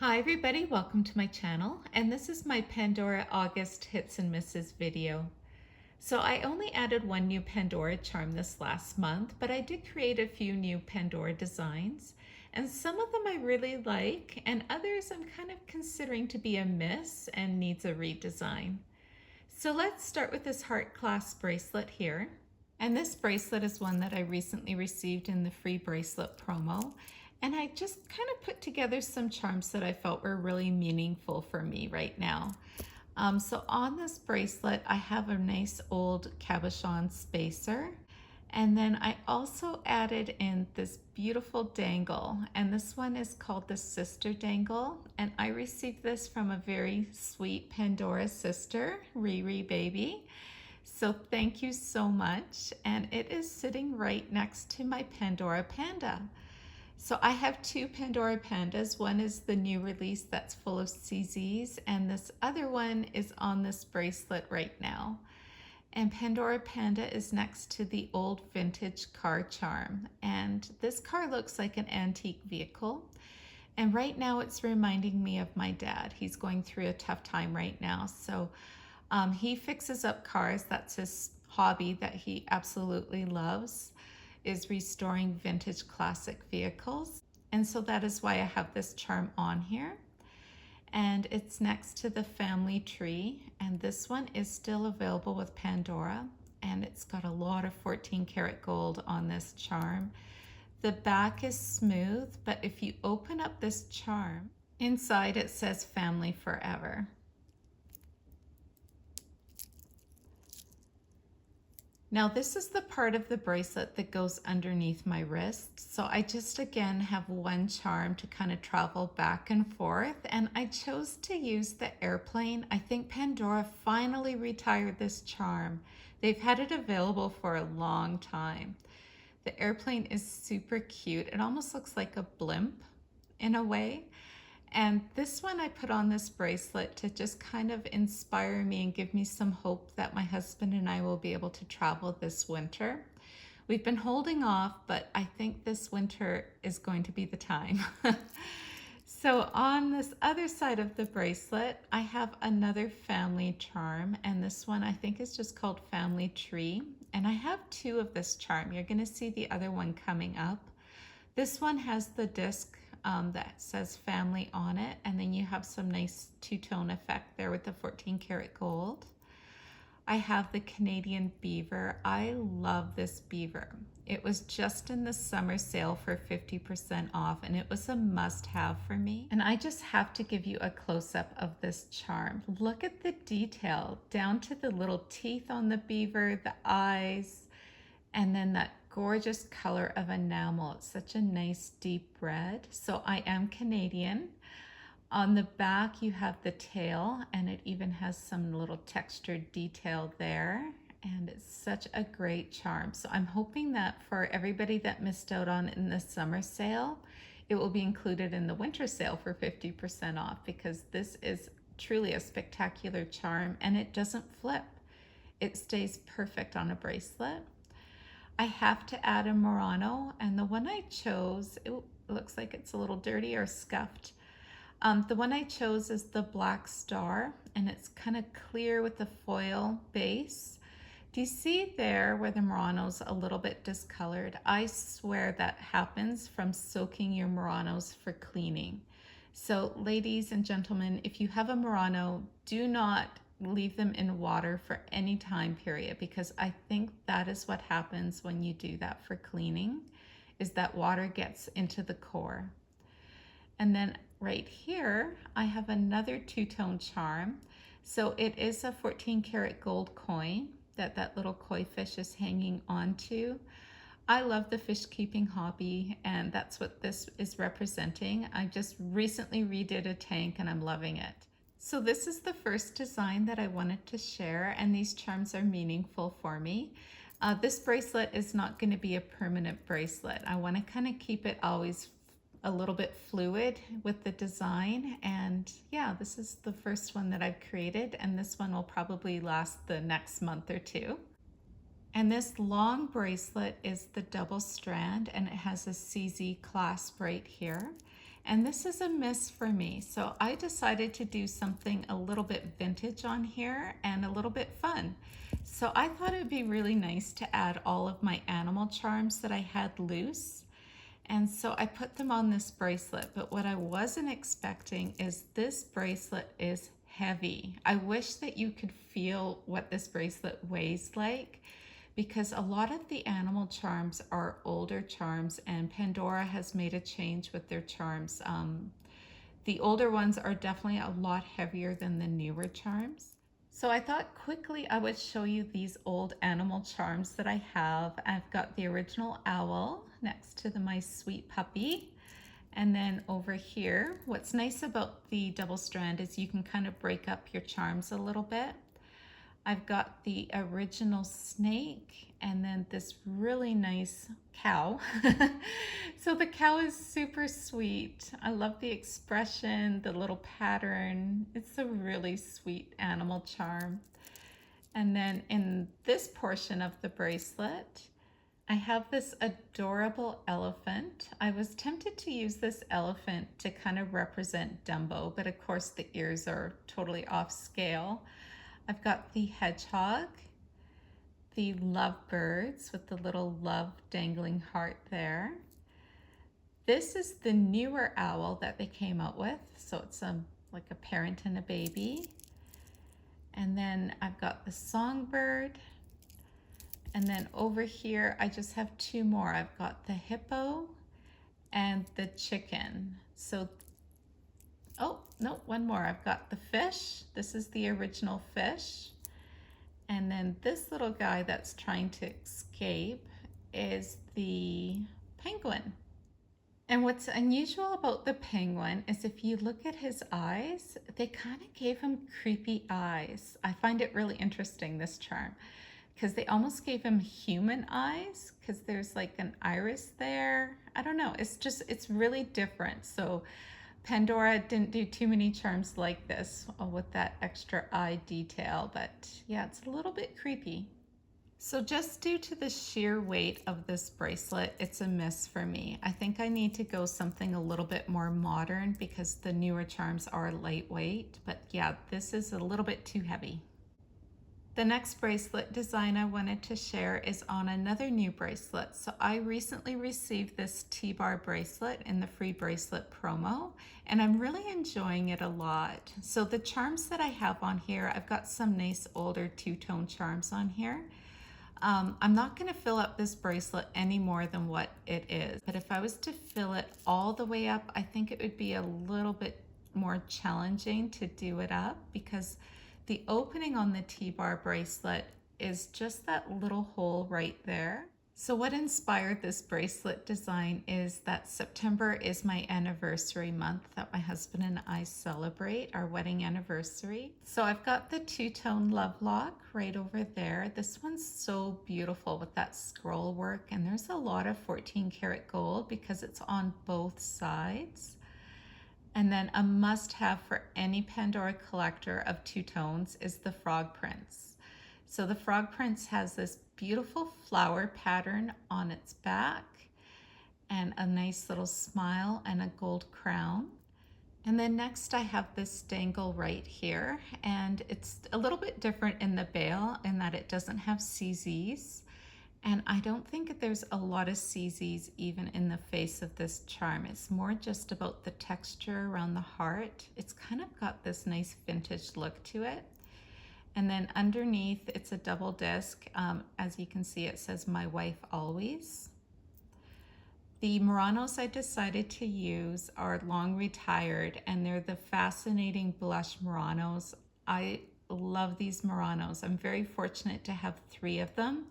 Hi everybody, welcome to my channel, and this is my Pandora August hits and misses video. So I only added one new Pandora charm this last month, but I did create a few new Pandora designs, and some of them I really like, and others I'm kind of considering to be a miss and needs a redesign. So let's start with this heart clasp bracelet here. And this bracelet is one that I recently received in the free bracelet promo. And I just kind of put together some charms that I felt were really meaningful for me right now. So on this bracelet, I have a nice old cabochon spacer. And then I also added in this beautiful dangle, and this one is called the Sister Dangle. And I received this from a very sweet Pandora sister, Riri Baby. So thank you so much. And it is sitting right next to my Pandora Panda. So I have two Pandora Pandas. One is the new release that's full of CZs, and this other one is on this bracelet right now. And Pandora Panda is next to the old vintage car charm. And this car looks like an antique vehicle. And right now it's reminding me of my dad. He's going through a tough time right now. So he fixes up cars. That's his hobby that he absolutely loves, is restoring vintage classic vehicles. And so that is why I have this charm on here. And it's next to the family tree. And this one is still available with Pandora. And it's got a lot of 14 karat gold on this charm. The back is smooth, but if you open up this charm, inside it says family forever. Now this is the part of the bracelet that goes underneath my wrist. So I just again have one charm to kind of travel back and forth, and I chose to use the airplane. I think Pandora finally retired this charm. They've had it available for a long time. The airplane is super cute. It almost looks like a blimp in a way. And this one I put on this bracelet to just kind of inspire me and give me some hope that my husband and I will be able to travel this winter. We've been holding off, but I think this winter is going to be the time. So on this other side of the bracelet, I have another family charm, and this one I think is just called Family Tree. And I have two of this charm. You're going to see the other one coming up. This one has the disc that says family on it, and then you have some nice two-tone effect there with the 14 karat gold. I have the Canadian beaver. I love this beaver. It was just in the summer sale for 50% off, and it was a must-have for me. And I just have to give you a close-up of this charm. Look at the detail down to the little teeth on the beaver, the eyes, and then that gorgeous color of enamel. It's such a nice deep red. So I am Canadian. On the back you have the tail, and it even has some little textured detail there, and it's such a great charm. So I'm hoping that for everybody that missed out on it in the summer sale, it will be included in the winter sale for 50% off, because this is truly a spectacular charm and it doesn't flip. It stays perfect on a bracelet. I have to add a Murano, and the one I chose, it looks like it's a little dirty or scuffed. The one I chose is the Black Star, and it's kind of clear with the foil base. Do you see there where the Murano's a little bit discolored? I swear that happens from soaking your Muranos for cleaning. So ladies and gentlemen, if you have a Murano, do not leave them in water for any time period, because I think that is what happens when you do that for cleaning, is that water gets into the core. And then right here I have another two-tone charm. So it is a 14 karat gold coin that little koi fish is hanging onto. I love the fish keeping hobby, and that's what this is representing. I just recently redid a tank and I'm loving it. So this is the first design that I wanted to share, and these charms are meaningful for me. This bracelet is not going to be a permanent bracelet. I want to kind of keep it always a little bit fluid with the design, and yeah, this is the first one that I've created, and this one will probably last the next month or two. And this long bracelet is the double strand, and it has a CZ clasp right here. And this is a miss for me. So I decided to do something a little bit vintage on here and a little bit fun. So I thought it would be really nice to add all of my animal charms that I had loose. And so I put them on this bracelet, but what I wasn't expecting is this bracelet is heavy. I wish that you could feel what this bracelet weighs like, because a lot of the animal charms are older charms and Pandora has made a change with their charms. The older ones are definitely a lot heavier than the newer charms. So I thought quickly I would show you these old animal charms that I have. I've got the original owl next to my sweet puppy. And then over here, what's nice about the double strand is you can kind of break up your charms a little bit. I've got the original snake and then this really nice cow. So the cow is super sweet. I love the expression, the little pattern. It's a really sweet animal charm. And then in this portion of the bracelet, I have this adorable elephant. I was tempted to use this elephant to kind of represent Dumbo, but of course the ears are totally off scale. I've got the hedgehog, the lovebirds with the little love dangling heart there. This is the newer owl that they came out with. So it's like a parent and a baby. And then I've got the songbird. And then over here, I just have two more. I've got the hippo and the chicken. So, oh, no, one more. I've got the fish. This is the original fish. And then this little guy that's trying to escape is the penguin. And what's unusual about the penguin is if you look at his eyes, they kind of gave him creepy eyes. I find it really interesting, this charm, because they almost gave him human eyes because there's like an iris there. I don't know. It's really different. So Pandora didn't do too many charms like this with that extra eye detail, but yeah, it's a little bit creepy. So just due to the sheer weight of this bracelet, it's a miss for me. I think I need to go something a little bit more modern because the newer charms are lightweight, but yeah, this is a little bit too heavy. The next bracelet design I wanted to share is on another new bracelet. So I recently received this T-bar bracelet in the free bracelet promo, and I'm really enjoying it a lot. So the charms that I have on here, I've got some nice older two-tone charms on here. I'm not going to fill up this bracelet any more than what it is, but if I was to fill it all the way up, I think it would be a little bit more challenging to do it up because the opening on the T-bar bracelet is just that little hole right there. So what inspired this bracelet design is that September is my anniversary month that my husband and I celebrate, our wedding anniversary. So I've got the two-tone love lock right over there. This one's so beautiful with that scroll work, and there's a lot of 14 karat gold because it's on both sides. And then a must-have for any Pandora collector of two tones is the frog prints. So the frog prints has this beautiful flower pattern on its back and a nice little smile and a gold crown. And then next I have this dangle right here, and it's a little bit different in the bail in that it doesn't have CZs. And I don't think there's a lot of CZs even in the face of this charm. It's more just about the texture around the heart. It's kind of got this nice vintage look to it. And then underneath, it's a double disc. As you can see, it says "My Wife Always." The Muranos I decided to use are long retired, and they're the fascinating blush Muranos. I love these Muranos. I'm very fortunate to have 3 of them.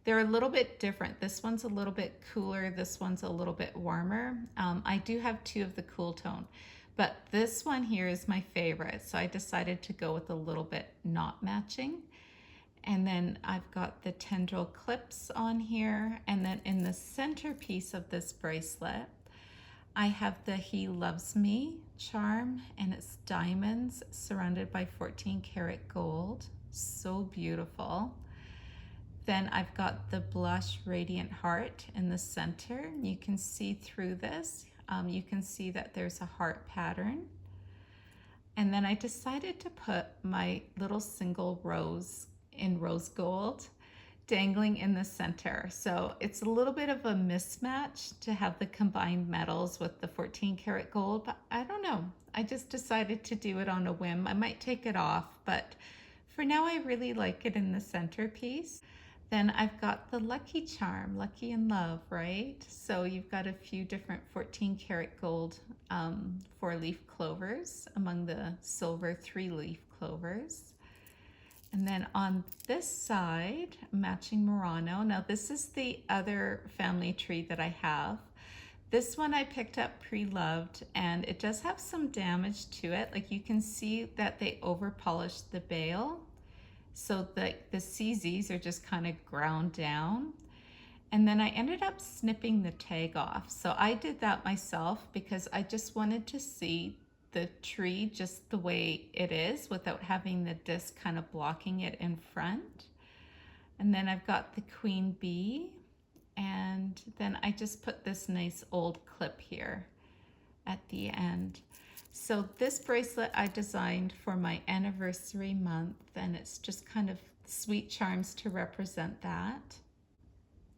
They're a little bit different. This one's a little bit cooler. This one's a little bit warmer. I do have 2 of the cool tone, but this one here is my favorite. So I decided to go with a little bit not matching. And then I've got the tendril clips on here. And then in the centerpiece of this bracelet, I have the "He Loves Me" charm, and it's diamonds surrounded by 14 karat gold. So beautiful. Then I've got the blush radiant heart in the center. You can see through this. You can see that there's a heart pattern. And then I decided to put my little single rose in rose gold dangling in the center. So it's a little bit of a mismatch to have the combined metals with the 14 karat gold, but I don't know. I just decided to do it on a whim. I might take it off, but for now I really like it in the centerpiece. Then I've got the lucky charm, lucky in love, right? So you've got a few different 14 karat gold 4-leaf clovers among the silver 3-leaf clovers. And then on this side, matching Murano. Now this is the other family tree that I have. This one I picked up pre-loved, and it does have some damage to it. Like you can see that they over polished the bale. So the CZs are just kind of ground down. And then I ended up snipping the tag off. So I did that myself because I just wanted to see the tree just the way it is without having the disc kind of blocking it in front. And then I've got the queen bee, and then I just put this nice old clip here at the end. So this bracelet I designed for my anniversary month, and it's just kind of sweet charms to represent that.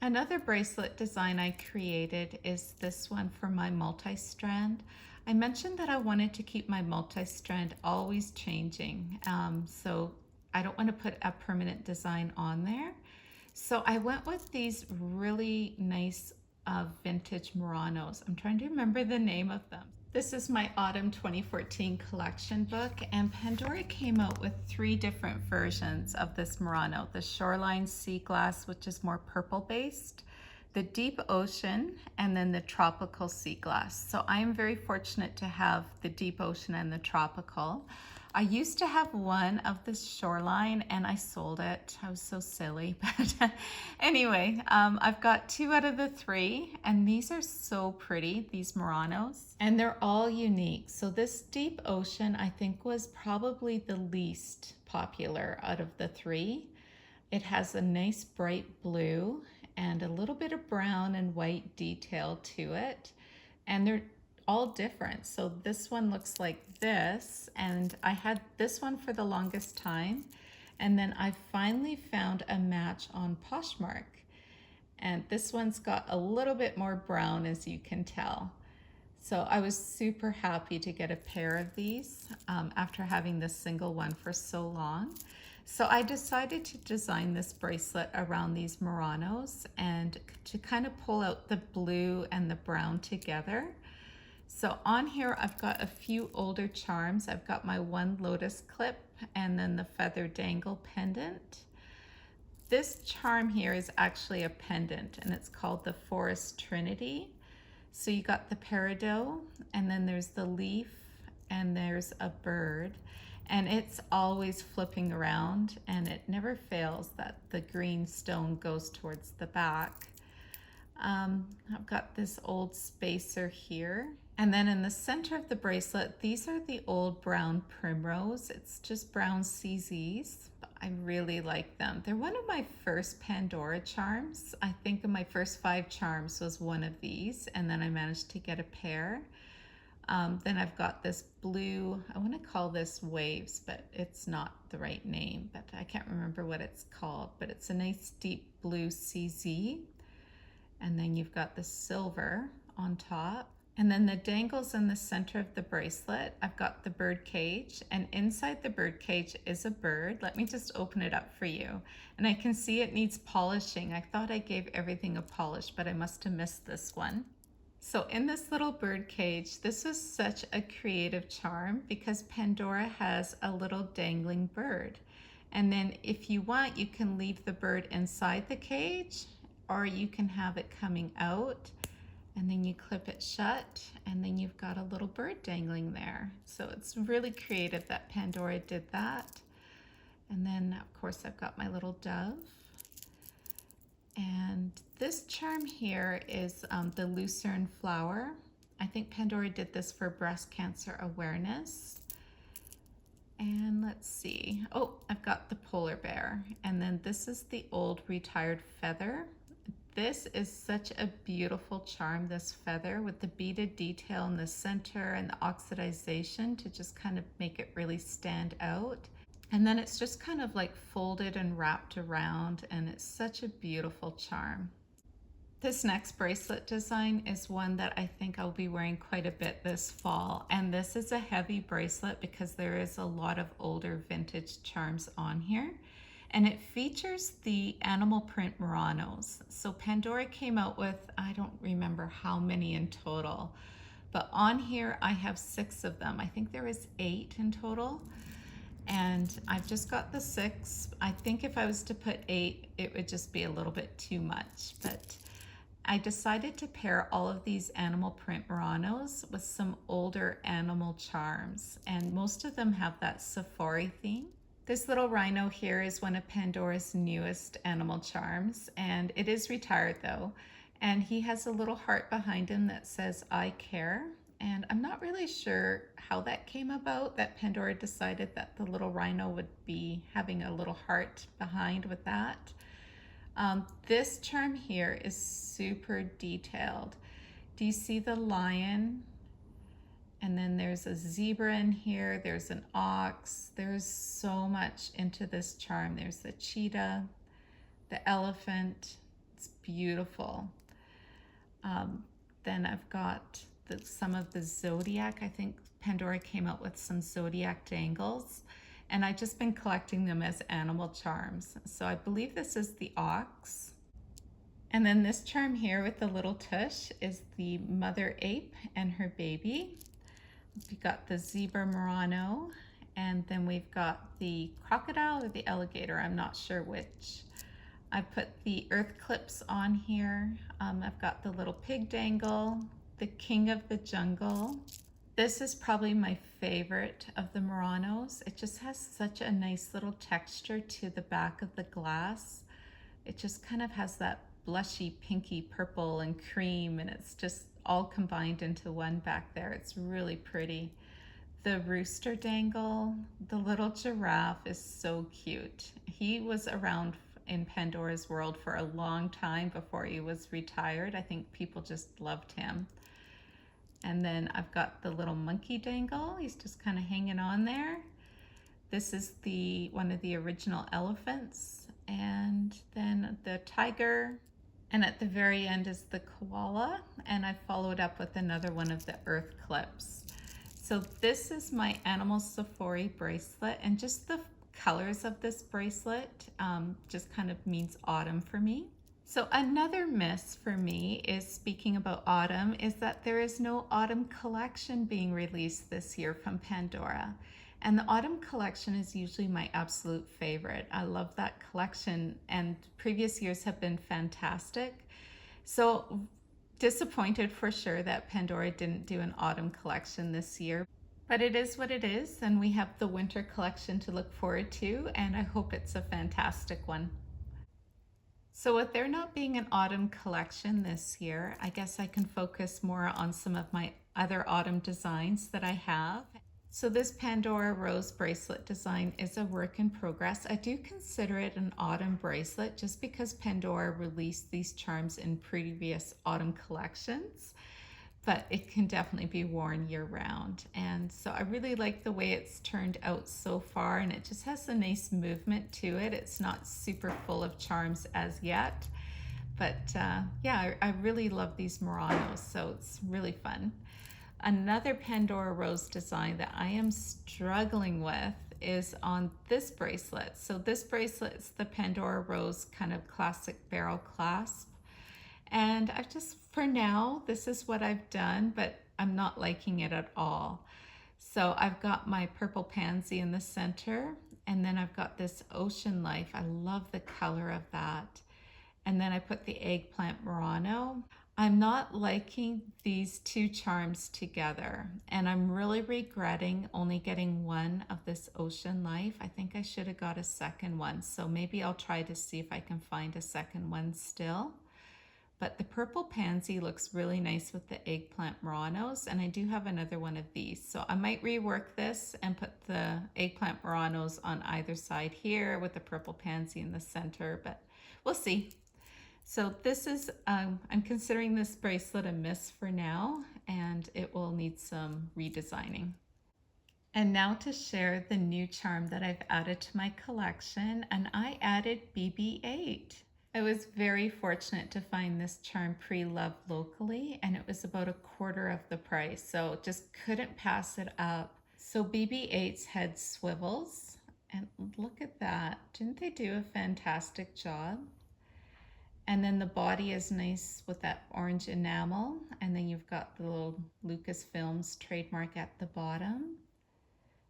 Another bracelet design I created is this one for my multi-strand. I mentioned that I wanted to keep my multi-strand always changing, so I don't want to put a permanent design on there. So I went with these really nice vintage Muranos. I'm trying to remember the name of them. This is my Autumn 2014 collection book, and Pandora came out with 3 different versions of this Murano. The Shoreline Sea Glass, which is more purple based, the Deep Ocean, and then the Tropical Sea Glass. So I am very fortunate to have the Deep Ocean and the Tropical. I used to have one of the Shoreline and I sold it. I was so silly, but anyway, I've got 2 out of the 3, and these are so pretty, these Muranos, and they're all unique. So this Deep Ocean, I think, was probably the least popular out of the 3. It has a nice bright blue and a little bit of brown and white detail to it, and they're all different. So this one looks like this, and I had this one for the longest time, and then I finally found a match on Poshmark, and this one's got a little bit more brown, as you can tell. So I was super happy to get a pair of these after having this single one for so long. So I decided to design this bracelet around these Muranos and to kind of pull out the blue and the brown together. So on here, I've got a few older charms. I've got my one lotus clip and then the feather dangle pendant. This charm here is actually a pendant, and it's called the Forest Trinity. So you got the peridot, and then there's the leaf, and there's a bird, and it's always flipping around, and it never fails that the green stone goes towards the back. I've got this old spacer here. And then in the center of the bracelet, these are the old brown primrose. It's just brown CZs. I really like them. They're one of my first Pandora charms. I think in my first 5 charms was one of these, and then I managed to get a pair. Then I've got this blue, I want to call this Waves, but it's not the right name, but I can't remember what it's called, but it's a nice deep blue CZ. And then you've got the silver on top. And then the dangles in the center of the bracelet, I've got the bird cage, and inside the bird cage is a bird. Let me just open it up for you. And I can see it needs polishing. I thought I gave everything a polish, but I must have missed this one. So in this little bird cage, this was such a creative charm because Pandora has a little dangling bird. And then if you want, you can leave the bird inside the cage, or you can have it coming out, and then you clip it shut, and then you've got a little bird dangling there. So it's really creative that Pandora did that. And then of course I've got my little dove. And this charm here is the lucerne flower. I think Pandora did this for breast cancer awareness. And let's see, oh, I've got the polar bear. And then this is the old retired feather. this is such a beautiful charm, this feather with the beaded detail in the center and the oxidization to just kind of make it really stand out. And then it's just kind of like folded and wrapped around, and it's such a beautiful charm. This next bracelet design is one that I think I'll be wearing quite a bit this fall. And this is a heavy bracelet because there is a lot of older vintage charms on here. And it features the animal print Muranos. So Pandora came out with, I don't remember how many in total, but on here I have 6 of them. I think there is 8 in total. And I've just got the 6. I think if I was to put 8, it would just be a little bit too much. But I decided to pair all of these animal print Muranos with some older animal charms. And most of them have that safari theme. This little rhino here is one of Pandora's newest animal charms, and it is retired though. And he has a little heart behind him that says, "I care." And I'm not really sure how that came about, that Pandora decided that the little rhino would be having a little heart behind with that. This charm here is super detailed. Do you see the lion? And then there's a zebra in here, there's an ox, there's so much into this charm. There's the cheetah, the elephant, it's beautiful. Then I've got some of the zodiac. I think Pandora came out with some zodiac dangles, and I've just been collecting them as animal charms. So I believe this is the ox. And then this charm here with the little tush is the mother ape and her baby. We've got the zebra Murano, and then we've got the crocodile or the alligator, I'm not sure which. I put the earth clips on here. I've got the little pig dangle, the king of the jungle. This is probably my favorite of the Muranos. It just has such a nice little texture to the back of the glass. It just kind of has that blushy pinky purple and cream, and it's just all combined into one back there. It's really pretty. The rooster dangle, the little giraffe is so cute. He was around in Pandora's world for a long time before he was retired. I think people just loved him. And then I've got the little monkey dangle. He's just kind of hanging on there. This is one of the original elephants. And then the tiger. And at the very end is the koala, and I followed up with another one of the earth clips. So this is my animal safari bracelet, and just the colors of this bracelet just kind of means autumn for me. So another miss for me is, speaking about autumn, is that there is no autumn collection being released this year from Pandora. And the autumn collection is usually my absolute favorite. I love that collection, and previous years have been fantastic. So disappointed for sure that Pandora didn't do an autumn collection this year. But it is what it is, and we have the winter collection to look forward to, and I hope it's a fantastic one. So with there not being an autumn collection this year, I guess I can focus more on some of my other autumn designs that I have. So this Pandora rose bracelet design is a work in progress. I do consider it an autumn bracelet just because Pandora released these charms in previous autumn collections, but it can definitely be worn year round. And so I really like the way it's turned out so far, and it just has a nice movement to it. It's not super full of charms as yet, but yeah, I really love these Muranos, so it's really fun. Another Pandora rose design that I am struggling with is on this bracelet. So this bracelet is the Pandora rose kind of classic barrel clasp. And I've just, for now, this is what I've done, but I'm not liking it at all. So I've got my purple pansy in the center, and then I've got this ocean life. I love the color of that. And then I put the eggplant Murano. I'm not liking these two charms together, and I'm really regretting only getting one of this ocean life. I think I should have got a second one, so maybe I'll try to see if I can find a second one still. But the purple pansy looks really nice with the eggplant Muranos, and I do have another one of these. So I might rework this and put the eggplant Muranos on either side here with the purple pansy in the center, but we'll see. So this is, I'm considering this bracelet a miss for now, and it will need some redesigning. And now to share the new charm that I've added to my collection, and I added BB-8. I was very fortunate to find this charm pre-loved locally, and it was about a quarter of the price, so just couldn't pass it up. So BB-8's head swivels, and look at that. Didn't they do a fantastic job? And then the body is nice with that orange enamel, and then you've got the little Lucasfilms trademark at the bottom.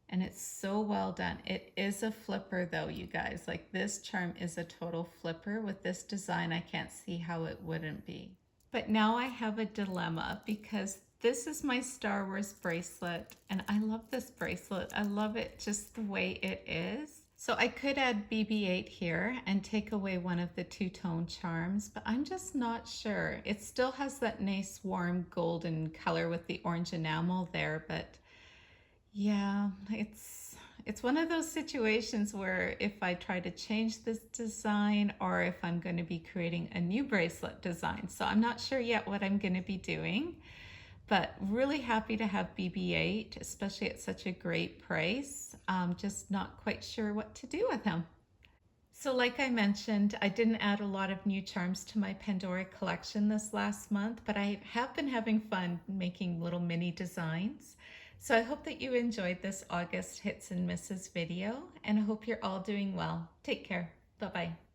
And it's so well done. It is a flipper though, you guys. Like, this charm is a total flipper. With this design, I can't see how it wouldn't be. But now I have a dilemma because this is my Star Wars bracelet, and I love this bracelet. I love it just the way it is. So I could add BB-8 here and take away one of the two-tone charms, but I'm just not sure. It still has that nice warm golden color with the orange enamel there, but yeah, it's one of those situations where if I try to change this design or if I'm going to be creating a new bracelet design. So I'm not sure yet what I'm going to be doing, but really happy to have BB-8, especially at such a great price. Just not quite sure what to do with him. So like I mentioned, I didn't add a lot of new charms to my Pandora collection this last month, but I have been having fun making little mini designs. So I hope that you enjoyed this August hits and misses video, and I hope you're all doing well. Take care. Bye-bye.